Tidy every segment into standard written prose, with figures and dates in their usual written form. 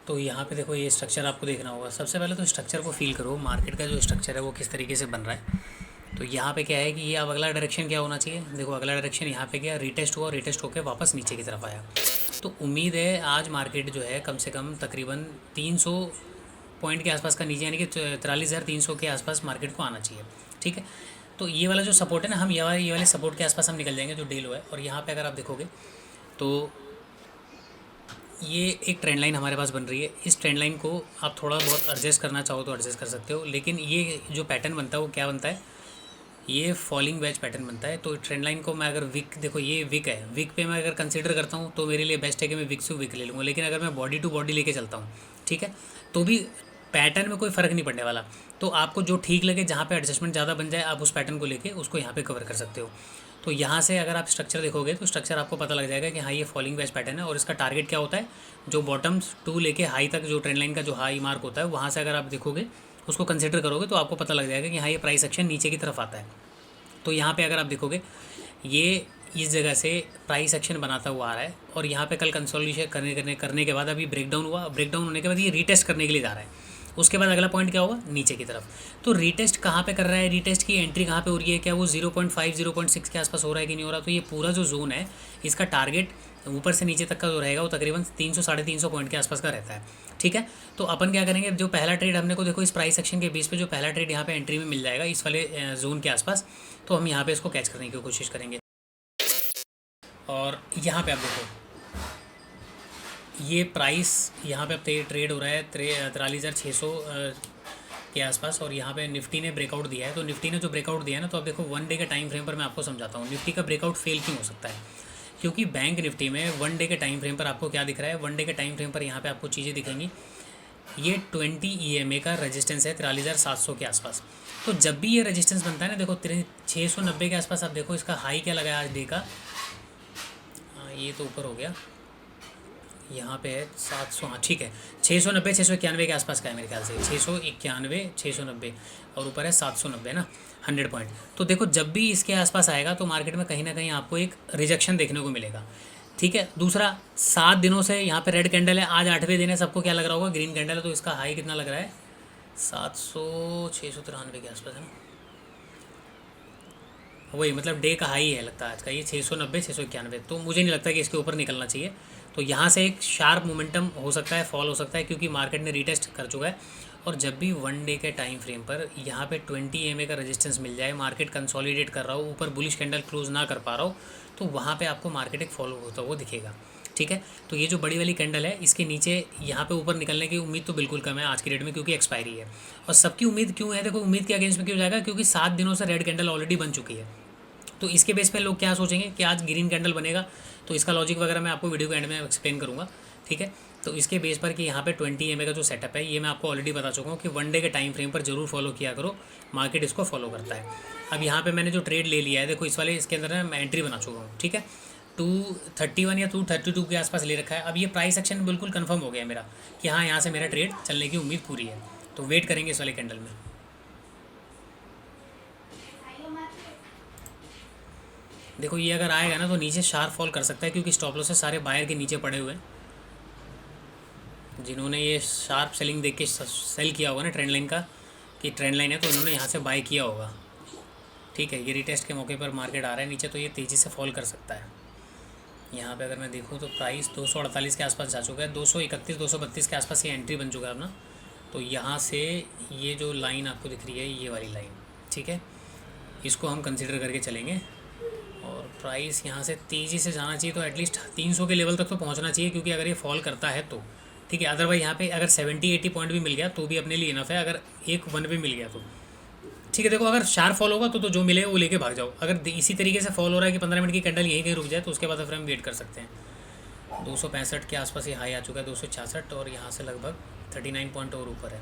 तो यहाँ पे देखो ये स्ट्रक्चर आपको देखना होगा। सबसे पहले तो स्ट्रक्चर को फील करो, मार्केट का जो स्ट्रक्चर है वो किस तरीके से बन रहा है। तो यहाँ पे क्या है कि ये अब अगला डायरेक्शन क्या होना चाहिए। देखो अगला डायरेक्शन यहाँ पे क्या, रिटेस्ट हुआ, रिटेस्ट होकर वापस नीचे की तरफ आया। तो उम्मीद है आज मार्केट जो है कम से कम तकरीबन 300 पॉइंट के आसपास का नीचे, यानी कि 43,300 के आसपास मार्केट को आना चाहिए। ठीक है, तो ये वाला जो सपोर्ट है ना, हम ये वाले सपोर्ट के आसपास हम निकल जाएंगे जो डे लो है। और यहाँ पे अगर आप देखोगे तो ये एक ट्रेंड लाइन हमारे पास बन रही है। इस ट्रेंड लाइन को आप थोड़ा बहुत एडजस्ट करना चाहो तो एडजस्ट कर सकते हो, लेकिन ये जो पैटर्न बनता है वो क्या बनता है, ये फॉलिंग वेज पैटर्न बनता है। तो ट्रेंड लाइन को मैं अगर विक, देखो ये विक है, विक पे मैं अगर कंसीडर करता हूँ तो मेरे लिए बेस्ट है कि मैं विक से विक ले लूँगा। लेकिन अगर मैं बॉडी टू बॉडी लेके चलता हूँ, ठीक है, तो भी पैटर्न में कोई फ़र्क नहीं पड़ने वाला। तो आपको जो ठीक लगे, जहाँ पे एडजस्टमेंट ज़्यादा बन जाए, आप उस पैटर्न को लेके उसको यहाँ पे कवर कर सकते हो। तो यहाँ से अगर आप स्ट्रक्चर देखोगे तो स्ट्रक्चर आपको पता लग जाएगा कि हाँ ये फॉलिंग वेज पैटर्न है। और इसका टारगेट क्या होता है, जो बॉटम्स टू लेके हाई तक जो ट्रेंड लाइन का जो हाई मार्क होता है, वहाँ से अगर आप देखोगे उसको कंसिडर करोगे तो आपको पता लग जाएगा कि हाँ ये प्राइस एक्शन नीचे की तरफ आता है। तो यहाँ पे अगर आप देखोगे ये इस जगह से प्राइस एक्शन बनाता हुआ आ रहा है। और यहाँ पे कल कंसोलिडेशन करने के बाद अभी ब्रेकडाउन हुआ, ब्रेकडाउन होने के बाद ये रीटेस्ट करने के लिए जा रहा है। उसके बाद अगला पॉइंट क्या होगा, नीचे की तरफ। तो रीटेस्ट कहाँ पे कर रहा है, रीटेस्ट की एंट्री कहाँ पे हो रही है, क्या वो 0.5 0.6 के आसपास हो रहा है कि नहीं हो रहा। तो ये पूरा जो जोन है इसका टारगेट ऊपर से नीचे तक का जो रहेगा वो तकरीबन 300 350 पॉइंट के आसपास का रहता है। ठीक है, तो अपन क्या करेंगे, जो पहला ट्रेड हमने को देखो इस प्राइस सेक्शन के बेस पे जो पहला ट्रेड यहाँ पे एंट्री में मिल जाएगा इस वाले जोन के आसपास, तो हम यहाँ पे इसको कैच करने की कोशिश करेंगे। और यहाँ पे आप देखो ये प्राइस यहाँ पे अब ट्रेड हो रहा है 43,600 के आसपास। और यहाँ पे निफ्टी ने ब्रेकआउट दिया है। तो निफ्टी ने जो ब्रेकआउट दिया है ना, तो अब देखो 1 डे के टाइम फ्रेम पर मैं आपको समझाता हूँ निफ्टी का ब्रेकआउट फेल क्यों हो सकता है। क्योंकि बैंक निफ्टी में 1 डे के टाइम फ्रेम पर आपको क्या दिख रहा है, 1 डे के टाइम फ्रेम पर यहाँ पे आपको चीज़ें दिखेंगी। ये 20 EMA का रेजिस्टेंस है 43,700 के आसपास। तो जब भी ये रेजिस्टेंस बनता है ना, देखो 690 के आसपास आप देखो इसका हाई क्या लगा है आज डे का। ये तो ऊपर हो गया, यहाँ पे है 700, हाँ ठीक है, 690 691 के आसपास का है मेरे ख्याल से, 691 690, और ऊपर है 790 ना, 100 पॉइंट। तो देखो जब भी इसके आसपास आएगा तो मार्केट में कहीं ना कहीं आपको एक रिजेक्शन देखने को मिलेगा। ठीक है, दूसरा 7 दिनों से यहाँ पे रेड कैंडल है, आज 8वें दिन है, सबको क्या लग रहा होगा, ग्रीन कैंडल है। तो इसका हाई कितना लग रहा है, 693 के आसपास है ना, वही मतलब डे का हाई है लगता है आज का ये 690 691। तो मुझे नहीं लगता कि इसके ऊपर निकलना चाहिए। तो यहाँ से एक शार्प मोमेंटम हो सकता है, फॉल हो सकता है, क्योंकि मार्केट ने रीटेस्ट कर चुका है। और जब भी 1 डे के टाइम फ्रेम पर यहाँ पे 20 EMA का रेजिस्टेंस मिल जाए, मार्केट कंसोलिडेट कर रहा हो, ऊपर बुलिश कैंडल क्लोज ना कर पा रहा हो, तो वहाँ पे आपको मार्केट एक फॉलो होता हुआ दिखेगा। ठीक है, तो ये जो बड़ी वाली कैंडल है इसके नीचे यहाँ पे ऊपर निकलने की उम्मीद तो बिल्कुल कम है आज की डेट में, क्योंकि एक्सपायरी है। और सबकी उम्मीद क्यों है, देखो उम्मीद के अगेंस्ट में क्यों जाएगा, क्योंकि 7 दिनों से रेड कैंडल ऑलरेडी बन चुकी है। तो इसके बेस पे लोग क्या सोचेंगे कि आज ग्रीन कैंडल बनेगा। तो इसका लॉजिक वगैरह मैं आपको वीडियो के एंड में एक्सप्लेन करूँगा। ठीक है, तो इसके बेस पर कि यहाँ पे 20 EMA का जो सेटअप है ये मैं आपको ऑलरेडी बता चुका हूँ कि 1 डे के टाइम फ्रेम पर जरूर फॉलो किया करो, मार्केट इसको फॉलो करता है। अब यहाँ पे मैंने जो ट्रेड ले लिया है, देखो इस वाले इसके अंदर मैं एंट्री बना चुका हूँ। ठीक है, 231 या 232 के आसपास ले रखा है। अब ये प्राइस एक्शन बिल्कुल कन्फर्म हो गया मेरा कि हाँ यहाँ से मेरा ट्रेड चलने की उम्मीद पूरी है। तो वेट करेंगे इस वाले कैंडल में। देखो ये अगर आएगा ना तो नीचे शार्प फॉल कर सकता है, क्योंकि स्टॉप लॉसेस सारे बायर के नीचे पड़े हुए हैं। जिन्होंने ये शार्प सेलिंग देख के सेल किया होगा ना ट्रेंड लाइन का, कि ट्रेंड लाइन है, तो उन्होंने यहाँ से बाय किया होगा। ठीक है, ये रिटेस्ट के मौके पर मार्केट आ रहा है नीचे, तो ये तेज़ी से फॉल कर सकता है। यहाँ पे अगर मैं देखूँ तो प्राइस 248 के आसपास जा चुका है, 231 232 के आसपास ये एंट्री बन चुका है अपना। तो यहाँ से ये जो लाइन आपको दिख रही है, ये वाली लाइन, ठीक है, इसको हम कंसिडर करके चलेंगे। और प्राइस यहाँ से तेज़ी से जाना चाहिए, तो एटलीस्ट 300 के लेवल तक तो पहुँचना चाहिए, क्योंकि अगर ये फॉल करता है तो ठीक है। अदरवाइज यहाँ पे अगर 70-80 पॉइंट भी मिल गया तो भी अपने लिए इनफ है, अगर एक 1 भी मिल गया तो ठीक है। देखो अगर शार्प फॉल होगा तो जो मिले वो लेके भाग जाओ। अगर इसी तरीके से फॉल हो रहा है कि 15 मिनट की कैंडल यहीं कहीं रुक जाए, तो उसके बाद फिर हम वेट कर सकते हैं। 265 के आसपास ये हाई आ चुका है, 266, और यहाँ से लगभग 39 पॉइंट और ऊपर है,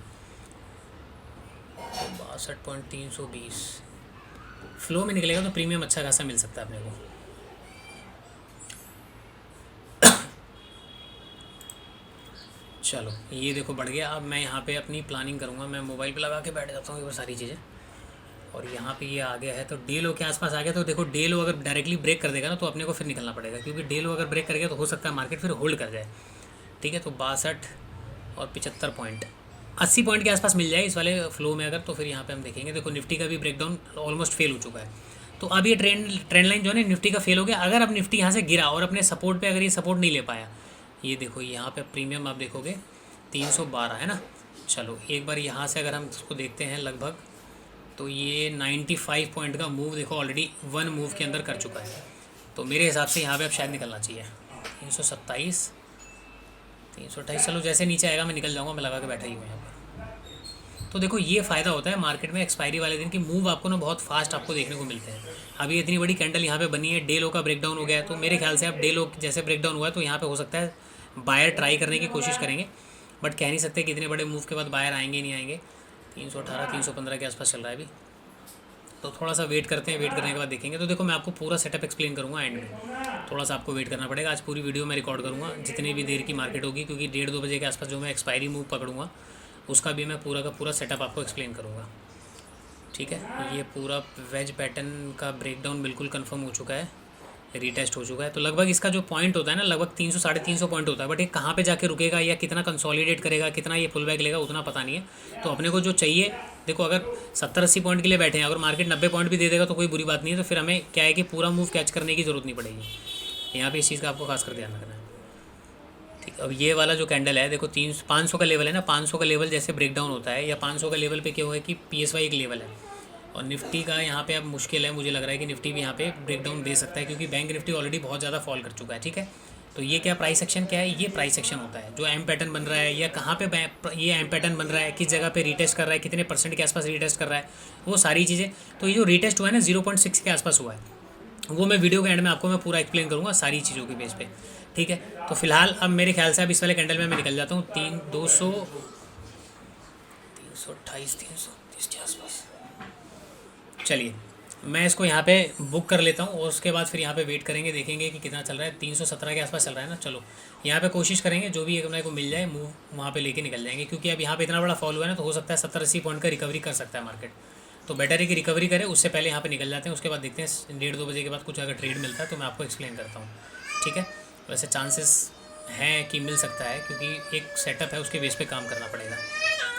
तो 62.320 फ्लो में निकलेगा तो प्रीमियम अच्छा खासा मिल सकता है अपने को। चलो ये देखो बढ़ गया। अब मैं यहाँ पे अपनी प्लानिंग करूँगा, मैं मोबाइल पे लगा के बैठ जाता हूँ ये सारी चीज़ें। और यहाँ पे ये आ गया है, तो डे लो के आसपास आ गया। तो देखो डे लो अगर डायरेक्टली ब्रेक कर देगा ना, तो अपने को फिर निकलना पड़ेगा, क्योंकि डे लो अगर ब्रेक कर गया तो हो सकता है मार्केट फिर होल्ड कर जाए। ठीक है, तो 62 और 75 पॉइंट, 80 पॉइंट के आसपास मिल जाए इस वाले फ्लो में अगर, तो फिर यहाँ पे हम देखेंगे। देखो निफ्टी का भी ब्रेकडाउन ऑलमोस्ट फेल हो चुका है। तो अब ये ट्रेंड लाइन जो है ना निफ्टी का फेल हो गया। अगर अब निफ्टी यहाँ से गिरा और अपने सपोर्ट पे अगर ये सपोर्ट नहीं ले पाया, ये देखो यहाँ पे प्रीमियम आप देखोगे 312 है ना। चलो एक बार यहाँ से अगर हम इसको देखते हैं लगभग, तो ये 95 पॉइंट का मूव देखो ऑलरेडी वन मूव के अंदर कर चुका है। तो मेरे हिसाब से यहाँ पे अब शायद निकलना चाहिए 327, 328। चलो जैसे नीचे आएगा मैं निकल जाऊँगा, मैं लगा के बैठा ही हूँ यहाँ पर। तो देखो ये फ़ायदा होता है मार्केट में एक्सपायरी वाले दिन की मूव आपको ना बहुत फास्ट आपको देखने को मिलते हैं। अभी इतनी बड़ी कैंडल यहाँ पे बनी है, डे लो का ब्रेकडाउन हो गया है, तो मेरे ख्याल से अब डे लो जैसे ब्रेकडाउन हुआ है तो यहाँ पे हो सकता है बायर ट्राई करने की कोशिश करेंगे, बट कह नहीं सकते कि इतने बड़े मूव के बाद बायर आएंगे नहीं आएंगे। 318 315 के आसपास चल रहा है अभी, तो थोड़ा सा वेट करते हैं, वेट करने के बाद देखेंगे। तो देखो मैं आपको पूरा सेटअप एक्सप्लेन करूँगा एंड में, थोड़ा सा आपको वेट करना पड़ेगा। आज पूरी वीडियो मैं रिकॉर्ड करूँगा जितनी भी देर की मार्केट होगी, क्योंकि 1:30-2 बजे के आसपास जो मैं एक्सपायरी मूव पकड़ूंगा उसका भी मैं पूरा का पूरा सेटअप आपको एक्सप्लेन करूँगा। ठीक है, ये पूरा वेज पैटर्न का ब्रेकडाउन बिल्कुल कंफर्म हो चुका है, रीटेस्ट हो चुका है। तो लगभग इसका जो पॉइंट होता है ना लगभग 300 350 पॉइंट होता है, बट ये कहाँ पे जाके रुकेगा या कितना कंसोलिडेट करेगा, कितना ये फुल बैक लेगा उतना पता नहीं है। तो अपने को जो चाहिए, देखो अगर 70-80 पॉइंट के लिए बैठे हैं, अगर मार्केट 90 पॉइंट भी दे देगा तो कोई बुरी बात नहीं है। तो फिर हमें क्या है कि पूरा मूव कैच करने की ज़रूरत नहीं पड़ेगी। यहाँ पे इस चीज़ का आपको खास कर ध्यान रखना है। ठीक, अब ये वाला जो कैंडल है देखो 500 का लेवल है ना, 500 का लेवल जैसे ब्रेकडाउन होता है या 500 का लेवल पे क्या हुआ है कि PSY एक लेवल है, और निफ्टी का यहाँ पे अब मुश्किल है। मुझे लग रहा है कि निफ्टी भी यहाँ पे ब्रेकडाउन दे सकता है, क्योंकि बैंक निफ्टी ऑलरेडी बहुत ज़्यादा फॉल कर चुका है। ठीक है, तो ये क्या प्राइस एक्शन क्या है, ये प्राइस एक्शन होता है जो एम पैटर्न बन रहा है या कहाँ पे ये एम पैटर्न बन रहा है, किस जगह पे रीटेस्ट कर रहा है, कितने % के आसपास रीटेस्ट कर रहा है, वो सारी चीज़ें। तो ये जो रीटेस्ट हुआ है ना 0.6 के आसपास हुआ है, वो मैं वीडियो के एंड में आपको मैं पूरा एक्सप्लेन करूँगा सारी चीज़ों के बेस पे। ठीक है, तो फिलहाल अब मेरे ख्याल से अब इस वाले कैंडल में मैं निकल जाता हूँ 328 330 के आसपास। चलिए मैं इसको यहाँ पे बुक कर लेता हूँ और उसके बाद फिर यहाँ पे वेट करेंगे, देखेंगे कि कितना चल रहा है। 317 के आसपास चल रहा है ना। चलो यहाँ पे कोशिश करेंगे जो भी एक अपने को मिल जाए मूव वहाँ पे लेके निकल जाएंगे, क्योंकि अब यहाँ पे इतना बड़ा फॉल हुआ है ना, तो हो सकता है 70-80 पॉइंट का रिकवरी कर सकता है मार्केट। तो बेटर है कि रिकवरी करें, उससे पहले यहाँ पे निकल जाते हैं। उसके बाद देखते हैं 1:30-2 बजे के बाद कुछ अगर ट्रेड मिलता है तो मैं आपको एक्सप्लेन करता हूँ। ठीक है, वैसे चांसेस हैं कि मिल सकता है, क्योंकि एक सेटअप है उसके बेस पे काम करना पड़ेगा।